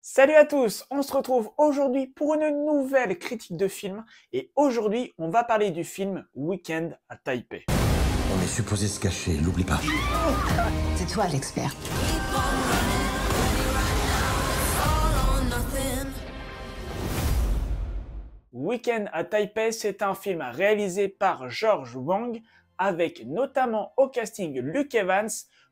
Salut à tous, on se retrouve aujourd'hui pour une nouvelle critique de film et aujourd'hui on va parler du film Week-end à Taipei. On est supposé se cacher, l'oublie pas. C'est toi l'expert. Week-end à Taipei, c'est un film réalisé par George Wang avec notamment au casting Luke Evans,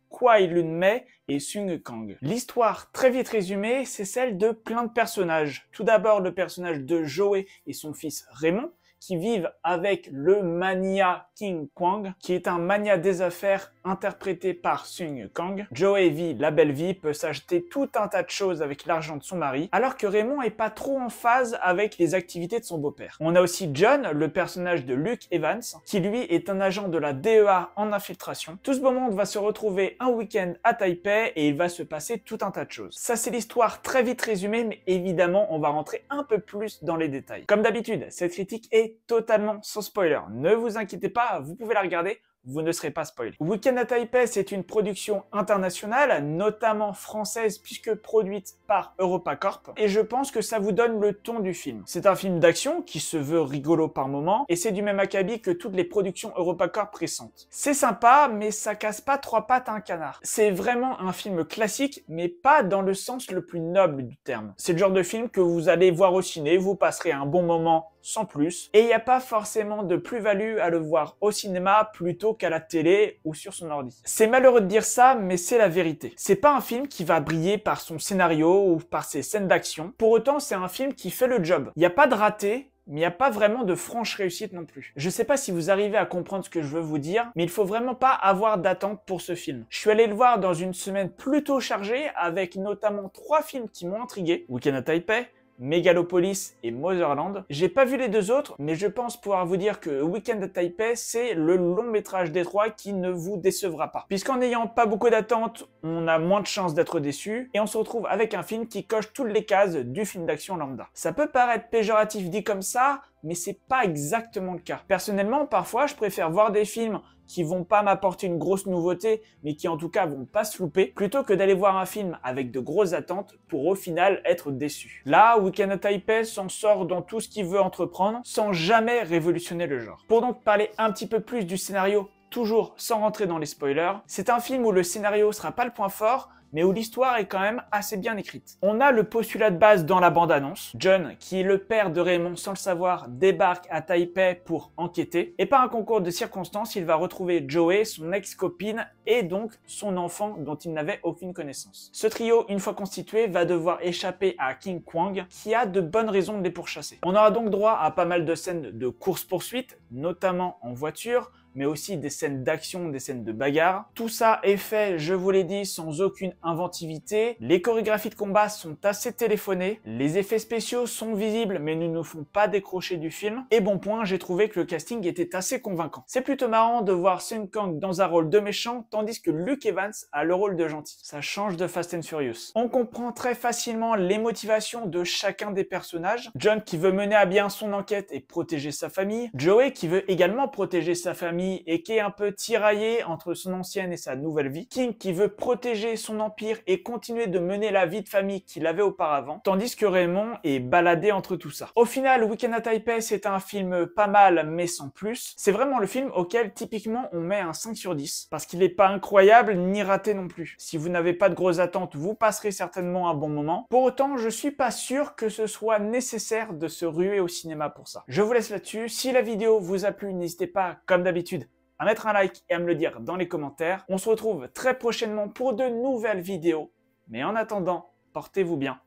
Kwai Lun-mei et Sung Kang. L'histoire, très vite résumée, c'est celle de plein de personnages. Tout d'abord, le personnage de Joey et son fils Raymond, qui vivent avec le mania King Kwang, qui est un mania des affaires interprété par Sung Kang. Joey vit la belle vie, peut s'acheter tout un tas de choses avec l'argent de son mari, alors que Raymond est pas trop en phase avec les activités de son beau-père. On a aussi John, le personnage de Luke Evans, qui lui est un agent de la DEA en infiltration. Tout ce beau monde va se retrouver un week-end à Taipei et il va se passer tout un tas de choses. Ça c'est l'histoire très vite résumée, mais évidemment on va rentrer un peu plus dans les détails. Comme d'habitude, cette critique est totalement sans spoiler. Ne vous inquiétez pas, vous pouvez la regarder, vous ne serez pas spoilé. Week-end à Taipei, c'est une production internationale, notamment française, puisque produite par EuropaCorp, et je pense que ça vous donne le ton du film. C'est un film d'action qui se veut rigolo par moments, et c'est du même acabit que toutes les productions EuropaCorp récentes. C'est sympa, mais ça casse pas trois pattes à un canard. C'est vraiment un film classique, mais pas dans le sens le plus noble du terme. C'est le genre de film que vous allez voir au ciné, vous passerez un bon moment sans plus, et il n'y a pas forcément de plus-value à le voir au cinéma plutôt qu'à la télé ou sur son ordi. C'est malheureux de dire ça, mais c'est la vérité. C'est pas un film qui va briller par son scénario ou par ses scènes d'action. Pour autant, c'est un film qui fait le job. Il n'y a pas de raté, mais il n'y a pas vraiment de franche réussite non plus. Je sais pas si vous arrivez à comprendre ce que je veux vous dire, mais il faut vraiment pas avoir d'attente pour ce film. Je suis allé le voir dans une semaine plutôt chargée, avec notamment 3 films qui m'ont intrigué. Week-end à Taipei, Megalopolis et Motherland. J'ai pas vu les 2 autres, mais je pense pouvoir vous dire que Week-end à Taipei, c'est le long métrage des 3 qui ne vous décevra pas. Puisqu'en n'ayant pas beaucoup d'attentes, on a moins de chances d'être déçu, et on se retrouve avec un film qui coche toutes les cases du film d'action lambda. Ça peut paraître péjoratif dit comme ça, mais c'est pas exactement le cas. Personnellement, parfois, je préfère voir des films qui vont pas m'apporter une grosse nouveauté, mais qui en tout cas vont pas se louper, plutôt que d'aller voir un film avec de grosses attentes pour au final être déçu. Là, Week-end à Taipei s'en sort dans tout ce qu'il veut entreprendre, sans jamais révolutionner le genre. Pour donc parler un petit peu plus du scénario, toujours sans rentrer dans les spoilers, c'est un film où le scénario sera pas le point fort, mais où l'histoire est quand même assez bien écrite. On a le postulat de base dans la bande-annonce. John, qui est le père de Raymond sans le savoir, débarque à Taipei pour enquêter. Et par un concours de circonstances, il va retrouver Joey, son ex-copine, et donc son enfant dont il n'avait aucune connaissance. Ce trio, une fois constitué, va devoir échapper à King Kwang, qui a de bonnes raisons de les pourchasser. On aura donc droit à pas mal de scènes de course-poursuite, notamment en voiture, mais aussi des scènes d'action, des scènes de bagarre. Tout ça est fait, je vous l'ai dit, sans aucune inventivité. Les chorégraphies de combat sont assez téléphonées. Les effets spéciaux sont visibles, mais ne nous font pas décrocher du film. Et bon point, j'ai trouvé que le casting était assez convaincant. C'est plutôt marrant de voir Sung Kang dans un rôle de méchant, tandis que Luke Evans a le rôle de gentil. Ça change de Fast and Furious. On comprend très facilement les motivations de chacun des personnages. John qui veut mener à bien son enquête et protéger sa famille. Joey qui veut également protéger sa famille et qui est un peu tiraillé entre son ancienne et sa nouvelle vie. King qui veut protéger son empire et continuer de mener la vie de famille qu'il avait auparavant, tandis que Raymond est baladé entre tout ça. Au final, Week-end à Taipei, c'est un film pas mal, mais sans plus. C'est vraiment le film auquel, typiquement, on met un 5 sur 10, parce qu'il n'est pas incroyable, ni raté non plus. Si vous n'avez pas de grosses attentes, vous passerez certainement un bon moment. Pour autant, je suis pas sûr que ce soit nécessaire de se ruer au cinéma pour ça. Je vous laisse là-dessus. Si la vidéo vous a plu, n'hésitez pas, comme d'habitude, à mettre un like et à me le dire dans les commentaires. On se retrouve très prochainement pour de nouvelles vidéos. Mais en attendant, portez-vous bien.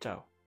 Ciao.